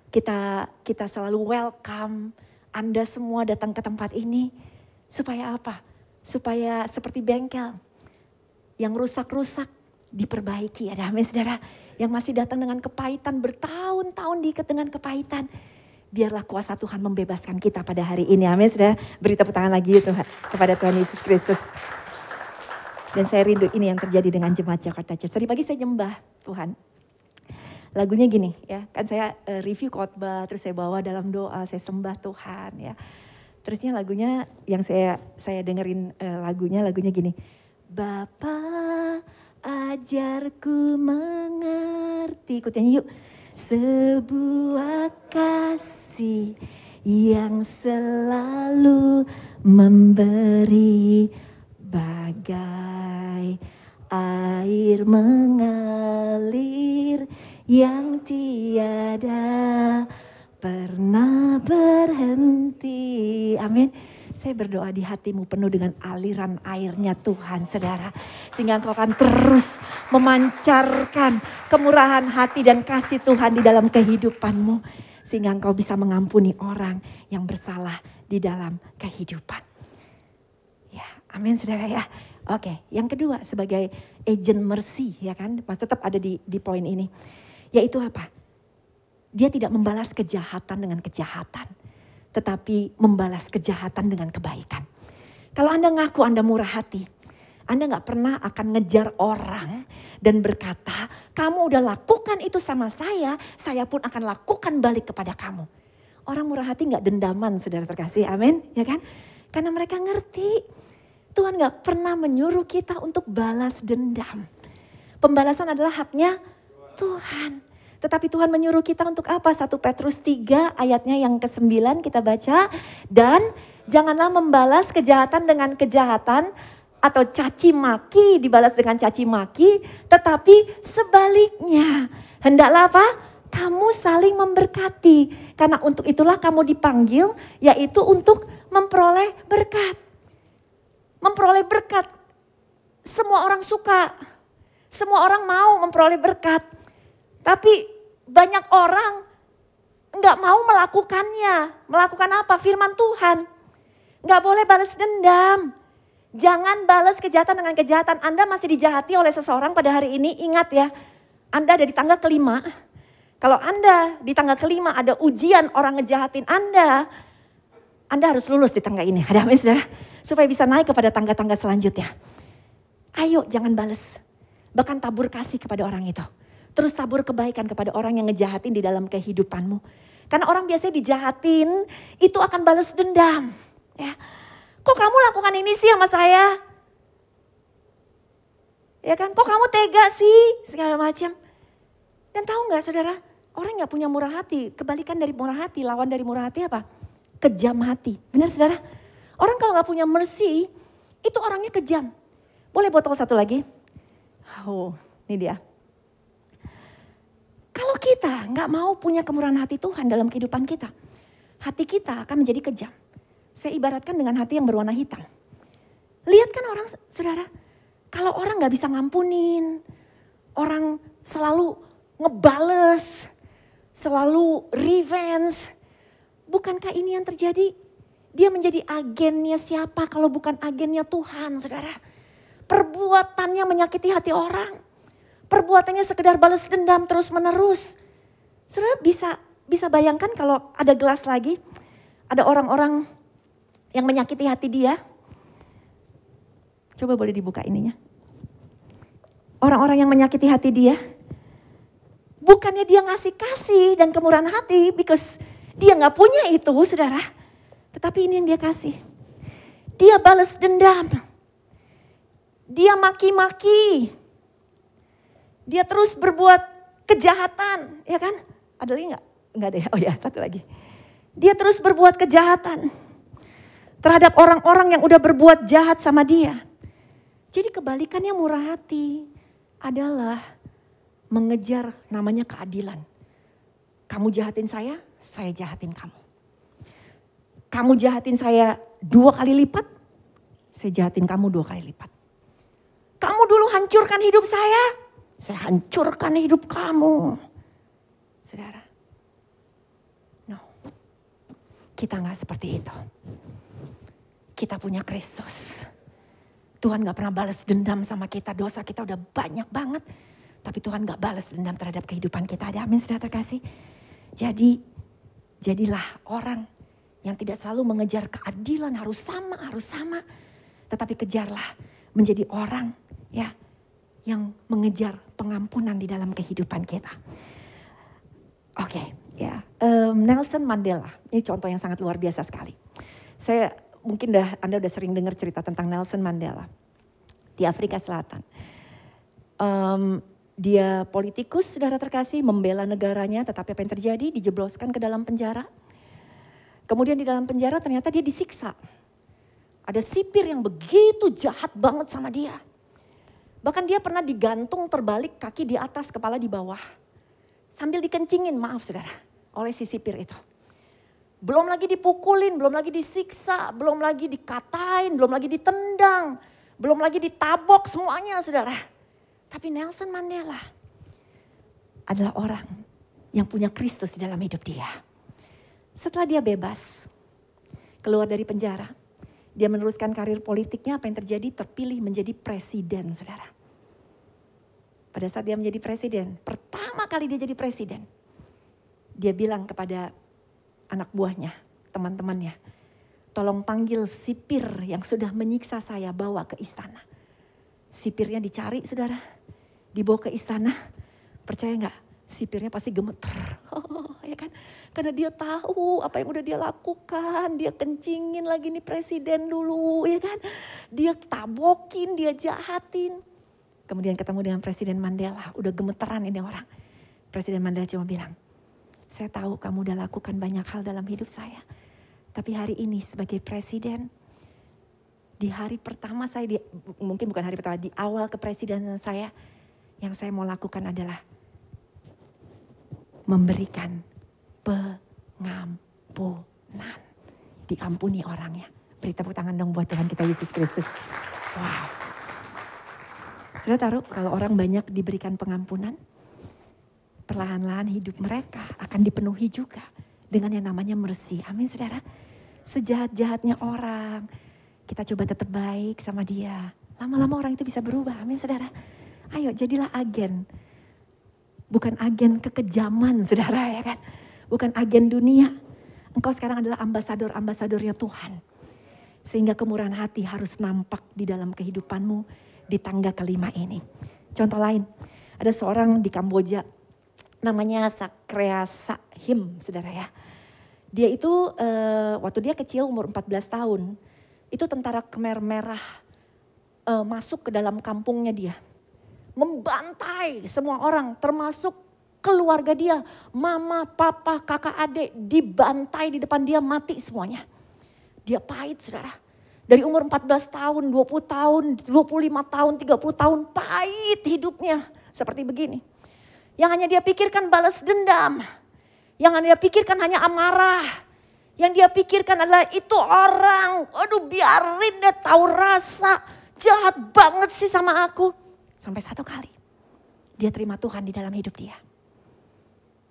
Kita selalu welcome. Anda semua datang ke tempat ini. Supaya apa? Supaya seperti bengkel. Yang rusak-rusak diperbaiki. Ada amin saudara. Yang masih datang dengan kepahitan. Bertahun-tahun diikat dengan kepahitan. biarlah kuasa Tuhan membebaskan kita pada hari ini. Amin, saudara. Beri tepuk tangan lagi Tuhan, kepada Tuhan Yesus Kristus. Dan saya rindu ini yang terjadi dengan jemaat Jakarta Church. Tadi pagi saya nyembah Tuhan. Lagunya gini ya, kan saya review khotbah, terus saya bawa dalam doa, saya sembah Tuhan ya. Terusnya lagunya yang saya dengerin lagunya gini. Bapa ajarku mengerti, ikut nyanyi yuk. Sebuah kasih yang selalu memberi, bagai air mengalir yang tiada pernah berhenti. Amin. Saya berdoa di hatimu penuh dengan aliran airnya Tuhan, saudara. Sehingga engkau akan terus memancarkan kemurahan hati dan kasih Tuhan di dalam kehidupanmu. Sehingga engkau bisa mengampuni orang yang bersalah di dalam kehidupan. Ya, amin saudara ya. Oke, yang kedua sebagai agent mercy ya kan. Tetap ada di poin ini. Yaitu apa? Dia tidak membalas kejahatan dengan kejahatan. Tetapi membalas kejahatan dengan kebaikan. Kalau Anda ngaku Anda murah hati, Anda gak pernah akan ngejar orang dan berkata, kamu udah lakukan itu sama saya pun akan lakukan balik kepada kamu. Orang murah hati gak dendaman, saudara terkasih, amin, ya kan? Karena mereka ngerti, Tuhan gak pernah menyuruh kita untuk balas dendam. Pembalasan adalah haknya Tuhan. Tetapi Tuhan menyuruh kita untuk apa? 1 Petrus 3 ayatnya yang ke-9 kita baca. Dan janganlah membalas kejahatan dengan kejahatan atau caci maki dibalas dengan caci maki. Tetapi sebaliknya. Hendaklah apa? Kamu saling memberkati. Karena untuk itulah kamu dipanggil, yaitu untuk memperoleh berkat. Memperoleh berkat. Semua orang suka. Semua orang mau memperoleh berkat. Tapi banyak orang nggak mau melakukannya. Melakukan apa? Firman Tuhan. Nggak boleh balas dendam. Jangan balas kejahatan dengan kejahatan. Anda masih dijahati oleh seseorang pada hari ini. Ingat ya, Anda ada di tangga kelima. Kalau Anda di tangga kelima ada ujian orang ngejahatin Anda harus lulus di tangga ini. Ada amin saudara? Supaya bisa naik kepada tangga-tangga selanjutnya. Ayo jangan balas. Bahkan tabur kasih kepada orang itu. Terus tabur kebaikan kepada orang yang ngejahatin di dalam kehidupanmu. Karena orang biasanya dijahatin, itu akan balas dendam. Ya. Kok kamu lakukan ini sih sama saya? Ya kan, kok kamu tega sih? Segala macam. Dan tahu gak saudara, orang gak punya murah hati. Kebalikan dari murah hati, lawan dari murah hati apa? Kejam hati. Benar saudara? Orang kalau gak punya mercy, itu orangnya kejam. Boleh botol satu lagi? Oh, ini dia. Kalau kita nggak mau punya kemurahan hati Tuhan dalam kehidupan kita, hati kita akan menjadi kejam. Saya ibaratkan dengan hati yang berwarna hitam. Lihat kan orang, saudara, kalau orang nggak bisa ngampunin, orang selalu ngebales, selalu revenge, bukankah ini yang terjadi? Dia menjadi agennya siapa kalau bukan agennya Tuhan, saudara? Perbuatannya menyakiti hati orang. Perbuatannya sekedar balas dendam terus menerus. Saudara bisa bayangkan kalau ada gelas lagi. Ada orang-orang yang menyakiti hati dia. Coba boleh dibuka ininya. Orang-orang yang menyakiti hati dia. Bukannya dia ngasih kasih dan kemurahan hati. Because dia gak punya itu saudara. Tetapi ini yang dia kasih. Dia balas dendam. Dia maki-maki. Dia terus berbuat kejahatan, ya kan? Ada lagi enggak? Enggak deh, oh ya satu lagi. Dia terus berbuat kejahatan terhadap orang-orang yang udah berbuat jahat sama dia. Jadi kebalikannya murah hati adalah mengejar namanya keadilan. Kamu jahatin saya jahatin kamu. Kamu jahatin saya 2 kali lipat, saya jahatin kamu 2 kali lipat. Kamu dulu hancurkan hidup saya hancurkan hidup kamu. Saudara, no. Kita gak seperti itu. Kita punya Kristus. Tuhan gak pernah balas dendam sama kita. Dosa kita udah banyak banget. Tapi Tuhan gak balas dendam terhadap kehidupan kita. Ada amin saudara terkasih. Jadi Jadilah orang yang tidak selalu mengejar keadilan harus sama. Tetapi kejarlah menjadi orang ya yang mengejar pengampunan di dalam kehidupan kita. Oke, ya. Nelson Mandela, ini contoh yang sangat luar biasa sekali. Anda udah sering dengar cerita tentang Nelson Mandela di Afrika Selatan. Dia politikus, saudara terkasih, membela negaranya, tetapi apa yang terjadi? Dijebloskan ke dalam penjara. Kemudian di dalam penjara ternyata dia disiksa. Ada sipir yang begitu jahat banget sama dia. Bahkan dia pernah digantung terbalik, kaki di atas, kepala di bawah. Sambil dikencingin, maaf saudara, oleh si sipir itu. Belum lagi dipukulin, belum lagi disiksa, belum lagi dikatain, belum lagi ditendang, belum lagi ditabok semuanya saudara. Tapi Nelson Mandela adalah orang yang punya Kristus di dalam hidup dia. Setelah dia bebas, keluar dari penjara, dia meneruskan karir politiknya. Apa yang terjadi? Terpilih menjadi presiden, saudara. Pada saat dia menjadi presiden, pertama kali dia jadi presiden, dia bilang kepada anak buahnya, teman-temannya, tolong panggil sipir yang sudah menyiksa saya, bawa ke istana. Sipirnya dicari, saudara, dibawa ke istana. Percaya nggak? Sipirnya pasti gemeter, ya kan? Karena dia tahu apa yang udah dia lakukan. Dia kencingin lagi nih presiden dulu, ya kan? Dia tabokin, dia jahatin. Kemudian ketemu dengan Presiden Mandela, udah gemeteran ini orang. Presiden Mandela cuma bilang, saya tahu kamu udah lakukan banyak hal dalam hidup saya. Tapi hari ini sebagai presiden, di hari pertama saya, mungkin bukan hari pertama, di awal kepresidenan saya, yang saya mau lakukan adalah memberikan pengampunan. Diampuni orangnya. Beri tepuk tangan dong buat Tuhan kita Yesus Kristus. Wow. Sudah taruh kalau orang banyak diberikan pengampunan, perlahan-lahan hidup mereka akan dipenuhi juga dengan yang namanya mercy. Amin saudara. Sejahat-jahatnya orang, kita coba tetap baik sama dia. Lama-lama orang itu bisa berubah. Amin saudara. Ayo jadilah agen. Bukan agen kekejaman saudara ya kan. Bukan agen dunia. Engkau sekarang adalah ambasador-ambasadornya Tuhan. Sehingga kemurahan hati harus nampak di dalam kehidupanmu di tangga kelima ini. Contoh lain, ada seorang di Kamboja namanya Sakrea Sahim saudara ya. Dia itu waktu dia kecil umur 14 tahun, itu tentara Khmer Merah masuk ke dalam kampungnya dia. Membantai semua orang termasuk keluarga dia. Mama, papa, kakak, adik dibantai di depan dia, mati semuanya. Dia pahit saudara. Dari umur 14 tahun, 20 tahun, 25 tahun, 30 tahun pahit hidupnya seperti begini. Yang hanya dia pikirkan balas dendam. Yang hanya dia pikirkan hanya amarah. Yang dia pikirkan adalah itu orang, aduh biarin dia tahu rasa. Jahat banget sih sama aku. Sampai satu kali dia terima Tuhan di dalam hidup dia.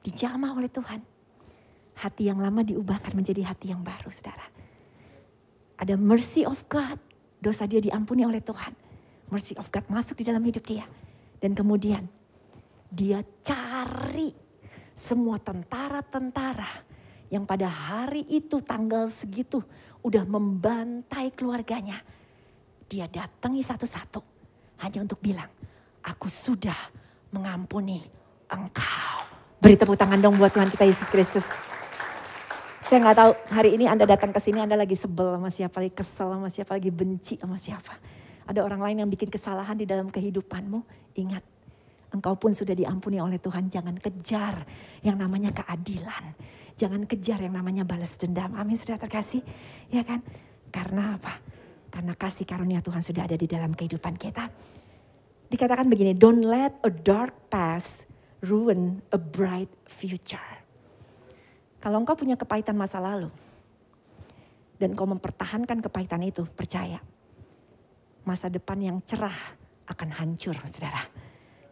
Dijamah oleh Tuhan. Hati yang lama diubahkan menjadi hati yang baru saudara. Ada mercy of God. Dosa dia diampuni oleh Tuhan. Mercy of God masuk di dalam hidup dia. Dan kemudian dia cari semua tentara-tentara yang pada hari itu tanggal segitu udah membantai keluarganya. Dia datangi satu-satu hanya untuk bilang, aku sudah mengampuni engkau. Beri tepuk tangan dong buat Tuhan kita Yesus Kristus. Saya nggak tahu hari ini Anda datang ke sini Anda lagi sebel sama siapa, lagi kesel sama siapa, lagi benci sama siapa. Ada orang lain yang bikin kesalahan di dalam kehidupanmu. Ingat, engkau pun sudah diampuni oleh Tuhan. Jangan kejar yang namanya keadilan. Jangan kejar yang namanya balas dendam. Amin sudah terkasih, ya kan? Karena apa? Karena kasih karunia Tuhan sudah ada di dalam kehidupan kita. Dikatakan begini, don't let a dark past ruin a bright future. Kalau engkau punya kepahitan masa lalu, dan kau mempertahankan kepahitan itu, percaya, masa depan yang cerah akan hancur, saudara.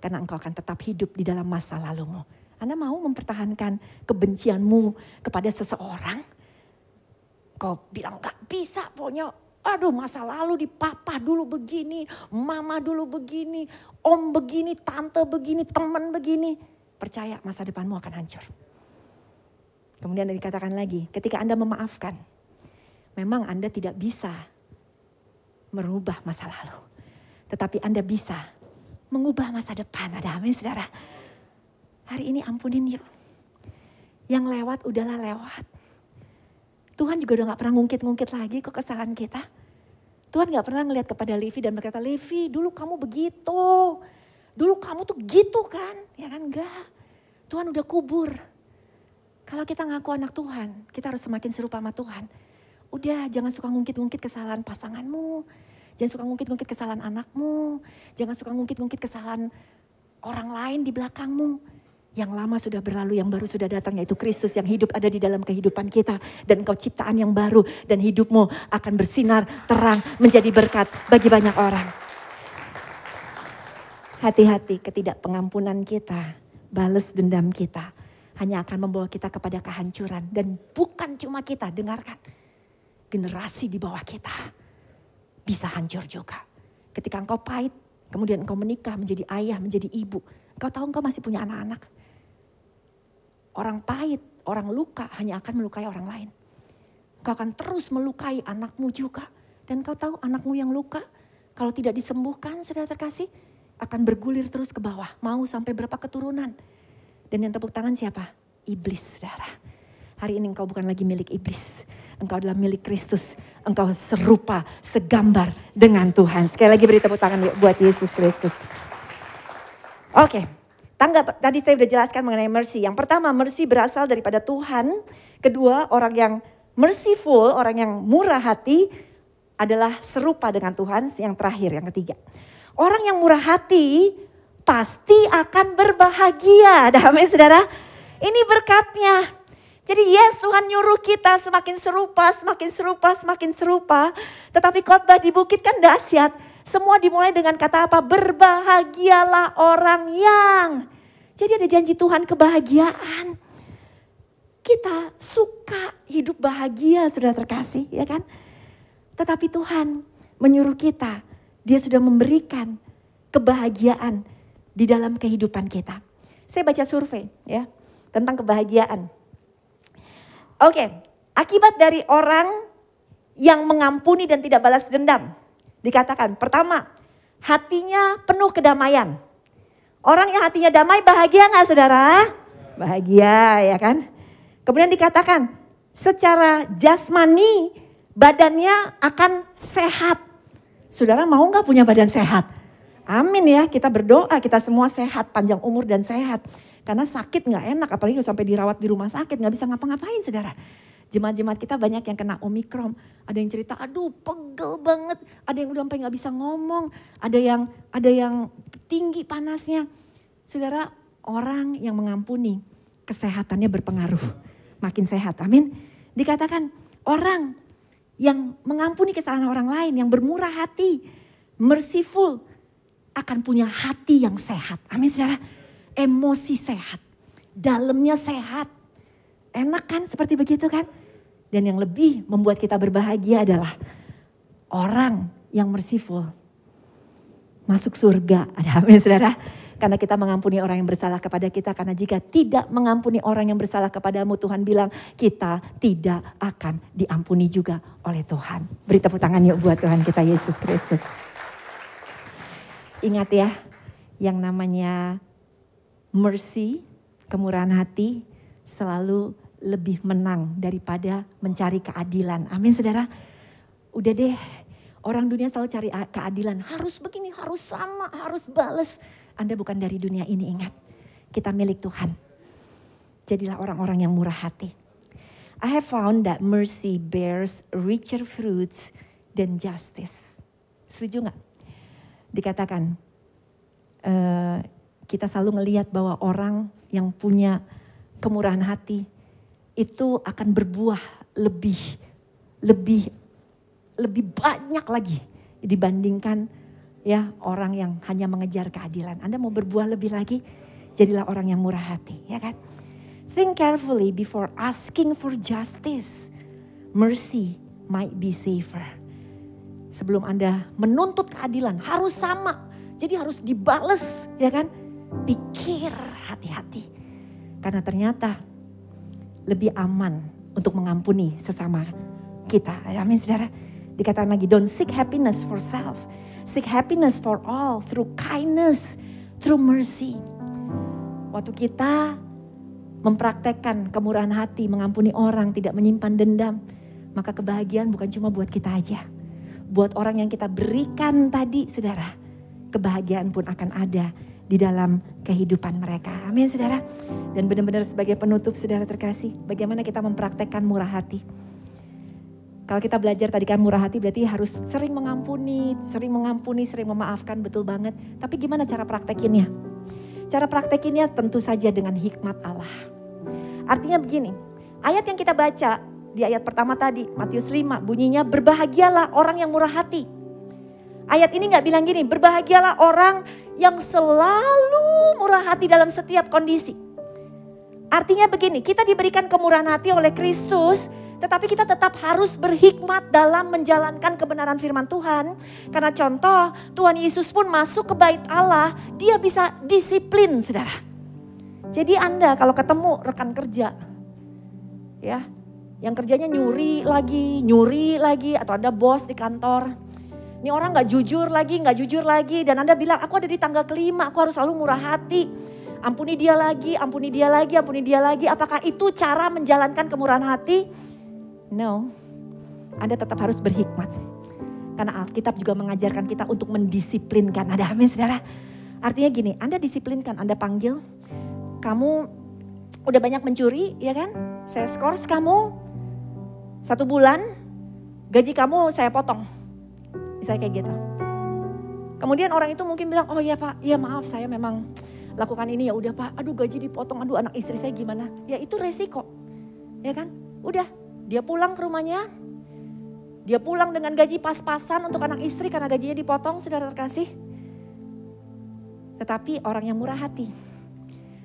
Karena engkau akan tetap hidup di dalam masa lalumu. Anda mau mempertahankan kebencianmu kepada seseorang? Kau bilang gak bisa, pokoknya aduh masa lalu di papa dulu begini, mama dulu begini, om begini, tante begini, teman begini. Percaya masa depanmu akan hancur. Kemudian dikatakan lagi, ketika Anda memaafkan, memang Anda tidak bisa merubah masa lalu. Tetapi Anda bisa mengubah masa depan. Ada amin saudara. Hari ini ampunin yuk. Yang lewat udahlah lewat. Tuhan juga udah gak pernah ngungkit-ngungkit lagi kok kesalahan kita. Tuhan gak pernah ngelihat kepada Levi dan berkata, Levi dulu kamu begitu. Dulu kamu tuh gitu kan. Ya kan enggak. Tuhan udah kubur. Kalau kita ngaku anak Tuhan, kita harus semakin serupa sama Tuhan. Udah jangan suka ngungkit-ngungkit kesalahan pasanganmu. Jangan suka ngungkit-ngungkit kesalahan anakmu. Jangan suka ngungkit-ngungkit kesalahan orang lain di belakangmu. Yang lama sudah berlalu, yang baru sudah datang, yaitu Kristus yang hidup ada di dalam kehidupan kita. Dan engkau ciptaan yang baru dan hidupmu akan bersinar terang menjadi berkat bagi banyak orang. Hati-hati ketidakpengampunan kita, balas dendam kita hanya akan membawa kita kepada kehancuran. Dan bukan cuma kita, dengarkan. Generasi di bawah kita bisa hancur juga. Ketika engkau pahit, kemudian engkau menikah menjadi ayah, menjadi ibu. Engkau tahu engkau masih punya anak-anak. Orang pahit, orang luka hanya akan melukai orang lain. Engkau akan terus melukai anakmu juga. Dan engkau tahu anakmu yang luka, kalau tidak disembuhkan saudara terkasih, akan bergulir terus ke bawah. Mau sampai berapa keturunan. Dan yang tepuk tangan siapa? Iblis, saudara. Hari ini engkau bukan lagi milik iblis. Engkau adalah milik Kristus. Engkau serupa, segambar dengan Tuhan. Sekali lagi beri tepuk tangan buat Yesus Kristus. Oke, tanggap. Tadi saya sudah jelaskan mengenai mercy. Yang pertama, mercy berasal daripada Tuhan. Kedua, orang yang merciful, orang yang murah hati adalah serupa dengan Tuhan. Yang terakhir, yang ketiga. Orang yang murah hati pasti akan berbahagia. Amin saudara. Ini berkatnya. Jadi yes, Tuhan nyuruh kita semakin serupa, semakin serupa, semakin serupa. Tetapi khotbah di bukit kan dahsyat. Semua dimulai dengan kata apa? Berbahagialah orang yang. Jadi ada janji Tuhan kebahagiaan. Kita suka hidup bahagia saudara terkasih, ya kan? Tetapi Tuhan menyuruh kita. Dia sudah memberikan kebahagiaan di dalam kehidupan kita. Saya baca survei ya tentang kebahagiaan. Oke, akibat dari orang yang mengampuni dan tidak balas dendam. Dikatakan pertama, hatinya penuh kedamaian. Orang yang hatinya damai bahagia gak saudara? Bahagia ya kan? Kemudian dikatakan secara jasmani badannya akan sehat. Saudara mau gak punya badan sehat? Amin ya, kita berdoa kita semua sehat, panjang umur dan sehat. Karena sakit gak enak, apalagi sampai dirawat di rumah sakit, gak bisa ngapa-ngapain saudara. Jemaat-jemaat kita banyak yang kena Omikron. Ada yang cerita, aduh pegel banget. Ada yang udah sampai gak bisa ngomong. Ada yang tinggi panasnya. Saudara, orang yang mengampuni, kesehatannya berpengaruh. Makin sehat, amin. Dikatakan orang yang mengampuni kesalahan orang lain, yang bermurah hati, merciful, akan punya hati yang sehat. Amin saudara. Emosi sehat, dalamnya sehat. Enak kan seperti begitu kan? Dan yang lebih membuat kita berbahagia adalah orang yang merciful masuk surga. Ada amin saudara. Karena kita mengampuni orang yang bersalah kepada kita. Karena jika tidak mengampuni orang yang bersalah kepadamu, Tuhan bilang kita tidak akan diampuni juga oleh Tuhan. Beri tepuk tangan yuk buat Tuhan kita Yesus Kristus. Ingat ya, yang namanya mercy, kemurahan hati selalu lebih menang daripada mencari keadilan. Amin saudara. Udah deh, orang dunia selalu cari keadilan. Harus begini, harus sama, harus bales. Anda bukan dari dunia ini, ingat. Kita milik Tuhan. Jadilah orang-orang yang murah hati. I have found that mercy bears richer fruits than justice. Setuju gak? Dikatakan, kita selalu ngelihat bahwa orang yang punya kemurahan hati itu akan berbuah lebih banyak lagi dibandingkan ya orang yang hanya mengejar keadilan. Anda mau berbuah lebih lagi, jadilah orang yang murah hati, ya kan? Think carefully before asking for justice. Mercy might be safer. Sebelum Anda menuntut keadilan harus sama, jadi harus dibales, ya kan? Pikir hati-hati. Karena ternyata lebih aman untuk mengampuni sesama kita. Amin saudara. Dikatakan lagi, don't seek happiness for self. Seek happiness for all through kindness, through mercy. Waktu kita mempraktekkan kemurahan hati, mengampuni orang, tidak menyimpan dendam, maka kebahagiaan bukan cuma buat kita aja. Buat orang yang kita berikan tadi, saudara, kebahagiaan pun akan ada di dalam kehidupan mereka. Amin, saudara. Dan benar-benar sebagai penutup, saudara terkasih, bagaimana kita mempraktekkan murah hati. Kalau kita belajar tadi kan murah hati berarti harus sering mengampuni, sering memaafkan, betul banget. Tapi gimana cara praktekinnya? Cara praktekinnya tentu saja dengan hikmat Allah. Artinya begini, ayat yang kita baca di ayat pertama tadi, Matius 5, bunyinya berbahagialah orang yang murah hati. Ayat ini gak bilang gini, berbahagialah orang yang selalu murah hati dalam setiap kondisi. Artinya begini, kita diberikan kemurahan hati oleh Kristus, tetapi kita tetap harus berhikmat dalam menjalankan kebenaran firman Tuhan. Karena contoh, Tuhan Yesus pun masuk ke bait Allah, dia bisa disiplin, saudara. Jadi Anda kalau ketemu rekan kerja, ya, yang kerjanya nyuri lagi, atau ada bos di kantor, ini orang gak jujur lagi, dan Anda bilang, aku ada di tangga kelima, aku harus selalu murah hati. Ampuni dia lagi. Apakah itu cara menjalankan kemurahan hati? No, Anda tetap harus berhikmat. Karena Alkitab juga mengajarkan kita untuk mendisiplinkan. Ada amin saudara. Artinya gini, Anda disiplinkan, Anda panggil. Kamu udah banyak mencuri, ya kan? Saya skors kamu 1 bulan, gaji kamu saya potong. Misalnya kayak gitu. Kemudian orang itu mungkin bilang, oh iya Pak, ya maaf saya memang lakukan ini, ya udah Pak. Aduh gaji dipotong, aduh anak istri saya gimana? Ya itu resiko, ya kan? Udah. Dia pulang ke rumahnya, dia pulang dengan gaji pas-pasan untuk anak istri karena gajinya dipotong, saudara terkasih. Tetapi orang yang murah hati,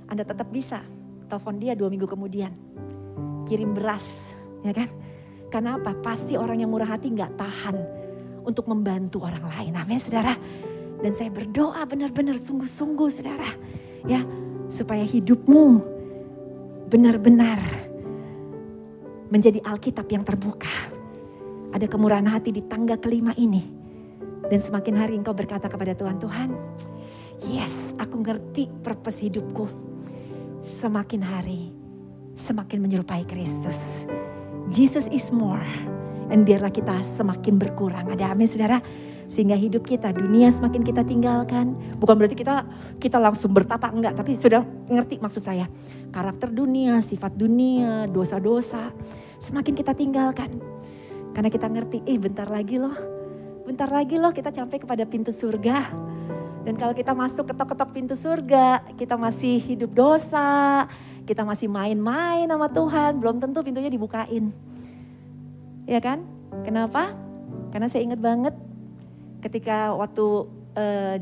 Anda tetap bisa telepon dia 2 minggu kemudian, kirim beras, ya kan? Karena apa? Pasti orang yang murah hati gak tahan untuk membantu orang lain, amin saudara. Dan saya berdoa benar-benar sungguh-sungguh saudara, ya, supaya hidupmu benar-benar menjadi Alkitab yang terbuka. Ada kemurahan hati di tangga kelima ini. Dan semakin hari engkau berkata kepada Tuhan, Tuhan, yes, aku ngerti purpose hidupku. Semakin hari, semakin menyerupai Kristus. Jesus is more. Dan biarlah kita semakin berkurang. Ada amin saudara. Sehingga hidup kita, dunia semakin kita tinggalkan. Bukan berarti kita langsung bertapa, enggak. Tapi sudah ngerti maksud saya. Karakter dunia, sifat dunia, dosa-dosa. Semakin kita tinggalkan. Karena kita ngerti, bentar lagi loh kita sampai kepada pintu surga. Dan kalau kita masuk ketok-ketok pintu surga, kita masih hidup dosa, kita masih main-main sama Tuhan, belum tentu pintunya dibukain. Ya kan? Kenapa? Karena saya ingat banget ketika waktu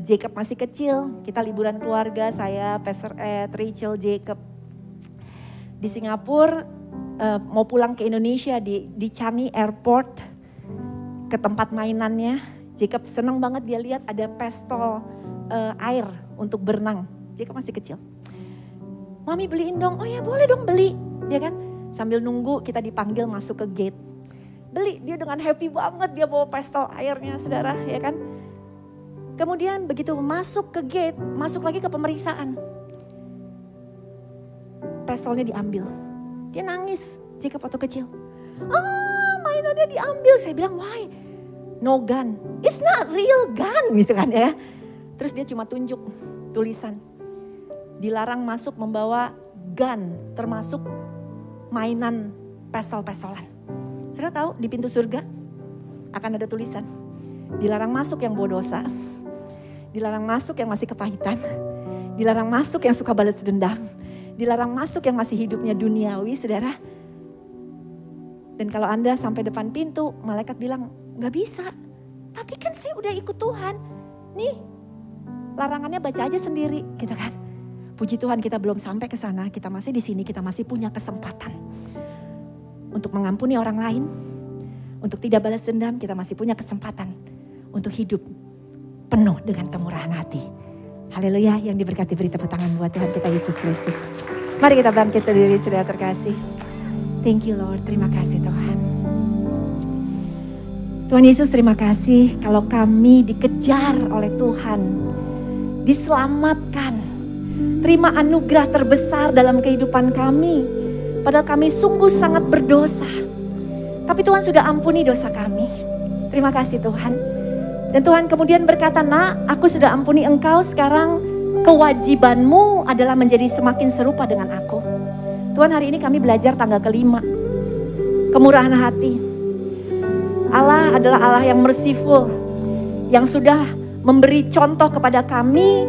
Jacob masih kecil, kita liburan keluarga, saya, Pastor Ed, Rachel, Jacob. Di Singapura, mau pulang ke Indonesia di Changi Airport, ke tempat mainannya. Jacob senang banget dia lihat ada pistol air untuk berenang. Jacob masih kecil. Mami beliin dong, oh ya boleh dong beli. Ya kan? Sambil nunggu kita dipanggil masuk ke gate. Beli, dia dengan happy banget dia bawa pistol airnya saudara, ya kan. Kemudian begitu masuk ke gate, masuk lagi ke pemeriksaan. Pistolnya diambil. Dia nangis, Jacob waktu kecil. Mainannya diambil. Saya bilang, why? No gun. It's not real gun gitu kan ya. Terus dia cuma tunjuk tulisan. Dilarang masuk membawa gun, termasuk mainan pistol-pistolan. Sudah tahu di pintu surga akan ada tulisan. Dilarang masuk yang bawa dosa. Dilarang masuk yang masih kepahitan. Dilarang masuk yang suka balas dendam. Dilarang masuk yang masih hidupnya duniawi, saudara. Dan kalau Anda sampai depan pintu, malaikat bilang, gak bisa. Tapi kan saya udah ikut Tuhan. Nih, larangannya baca aja sendiri, gitu kan. Puji Tuhan kita belum sampai ke sana, kita masih di sini, kita masih punya kesempatan. Untuk mengampuni orang lain, untuk tidak balas dendam, kita masih punya kesempatan untuk hidup penuh dengan kemurahan hati. Haleluya, yang diberkati, beri tepuk tangan buat Tuhan kita Yesus Kristus. Mari kita bangkit berdiri, saudara terkasih. Thank you Lord, terima kasih Tuhan. Tuhan Yesus terima kasih kalau kami dikejar oleh Tuhan, diselamatkan, terima anugerah terbesar dalam kehidupan kami. Padahal kami sungguh sangat berdosa, tapi Tuhan sudah ampuni dosa kami. Terima kasih Tuhan. Dan Tuhan kemudian berkata, "Nak, aku sudah ampuni engkau, sekarang kewajibanmu adalah menjadi semakin serupa dengan aku." Tuhan, hari ini kami belajar tanggal kelima, kemurahan hati. Allah adalah Allah yang merciful, yang sudah memberi contoh kepada kami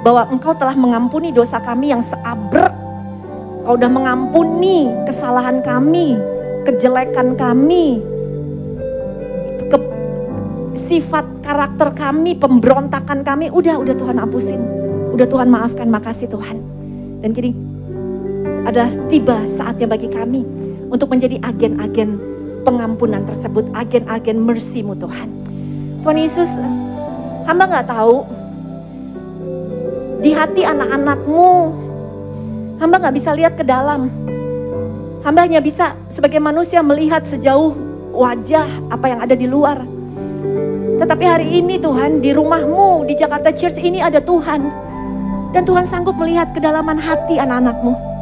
bahwa Engkau telah mengampuni dosa kami yang seabrek. Engkau sudah mengampuni kesalahan kami, kejelekan kami, sifat karakter kami, pemberontakan kami. Udah Tuhan hapusin, udah Tuhan maafkan. Makasih Tuhan. Dan kini adalah tiba saatnya bagi kami untuk menjadi agen-agen pengampunan tersebut, agen-agen mercy-Mu Tuhan. Tuhan Yesus, hamba gak tahu di hati anak-anak-Mu, hamba gak bisa lihat ke dalam. Hamba hanya bisa sebagai manusia melihat sejauh wajah apa yang ada di luar. Tetapi hari ini Tuhan, di rumah-Mu, di Jakarta Church ini ada Tuhan. Dan Tuhan sanggup melihat kedalaman hati anak-anak-Mu.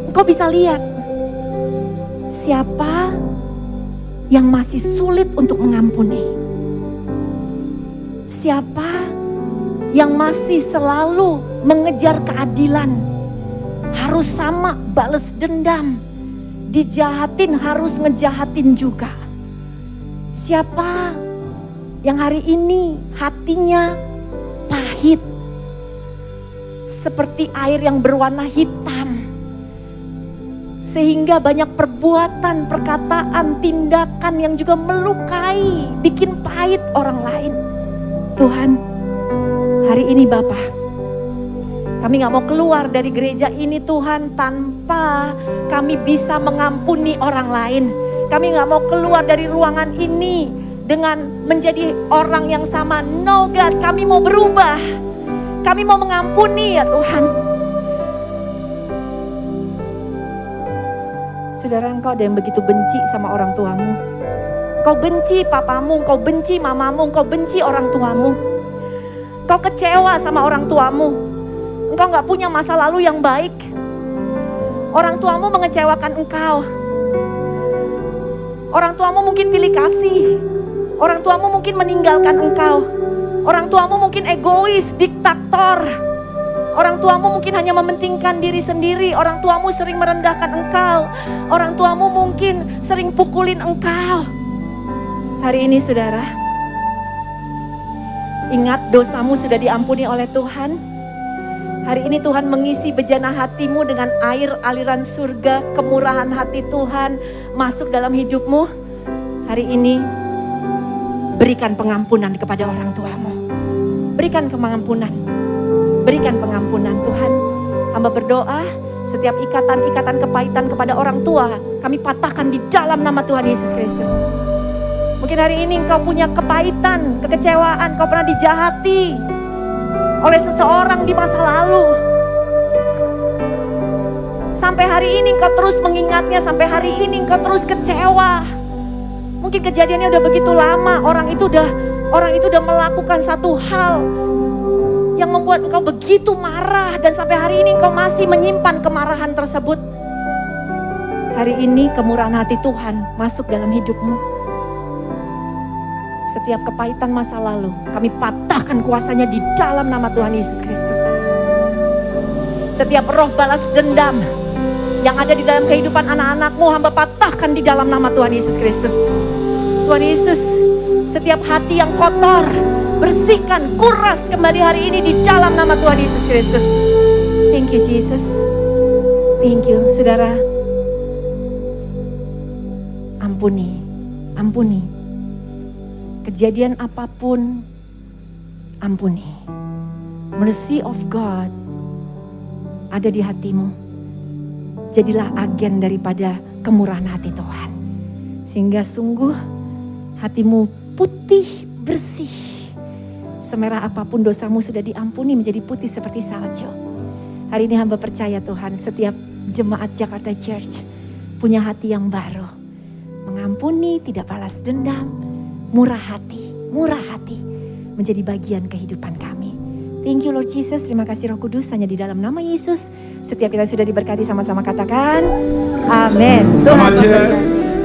Engkau bisa lihat siapa yang masih sulit untuk mengampuni. Siapa yang masih selalu mengejar keadilan. Harus sama balas dendam. Dijahatin harus ngejahatin juga. Siapa yang hari ini hatinya pahit. Seperti air yang berwarna hitam. Sehingga banyak perbuatan, perkataan, tindakan yang juga melukai, bikin pahit orang lain. Tuhan, hari ini Bapa, kami gak mau keluar dari gereja ini Tuhan tanpa kami bisa mengampuni orang lain. Kami gak mau keluar dari ruangan ini dengan menjadi orang yang sama. No God, kami mau berubah. Kami mau mengampuni ya Tuhan. Saudara, engkau ada yang begitu benci sama orang tuamu. Engkau benci papamu, engkau benci mamamu, engkau benci orang tuamu. Engkau kecewa sama orang tuamu. Engkau gak punya masa lalu yang baik. Orang tuamu mengecewakan engkau. Orang tuamu mungkin pilih kasih. Orang tuamu mungkin meninggalkan engkau. Orang tuamu mungkin egois, diktator. Orang tuamu mungkin hanya mementingkan diri sendiri. Orang tuamu sering merendahkan engkau. Orang tuamu mungkin sering pukulin engkau. Hari ini saudara, ingat dosamu sudah diampuni oleh Tuhan. Hari ini Tuhan mengisi bejana hatimu dengan air aliran surga, kemurahan hati Tuhan masuk dalam hidupmu. Hari ini berikan pengampunan kepada orang tuamu. Berikan pengampunan. Berikan pengampunan Tuhan. Hamba berdoa setiap ikatan-ikatan kepahitan kepada orang tua kami patahkan di dalam nama Tuhan Yesus Kristus. Mungkin hari ini engkau punya kepahitan, kekecewaan, engkau pernah dijahati oleh seseorang di masa lalu. Sampai hari ini engkau terus mengingatnya, sampai hari ini engkau terus kecewa. Mungkin kejadiannya udah begitu lama, orang itu udah melakukan satu hal yang membuat engkau begitu marah dan sampai hari ini engkau masih menyimpan kemarahan tersebut. Hari ini kemurahan hati Tuhan masuk dalam hidupmu. Setiap kepahitan masa lalu kami patahkan kuasanya di dalam nama Tuhan Yesus Kristus. Setiap roh balas dendam yang ada di dalam kehidupan anak-anakmu hamba patahkan di dalam nama Tuhan Yesus Kristus. Tuhan Yesus, setiap hati yang kotor bersihkan, kuras kembali hari ini di dalam nama Tuhan Yesus Kristus. Thank you Jesus. Thank you saudara. Ampuni, ampuni. Kejadian apapun, ampuni. Mercy of God ada di hatimu. Jadilah agen daripada kemurahan hati Tuhan. Sehingga sungguh hatimu putih, bersih. Semerah apapun dosamu sudah diampuni menjadi putih seperti salju. Hari ini hamba percaya Tuhan, setiap jemaat Jakarta Church punya hati yang baru. Mengampuni, tidak balas dendam, murah hati menjadi bagian kehidupan kami. Thank you Lord Jesus, terima kasih Roh Kudus, hanya di dalam nama Yesus. Setiap kita sudah diberkati, sama-sama katakan amin. Tuhan memberkati.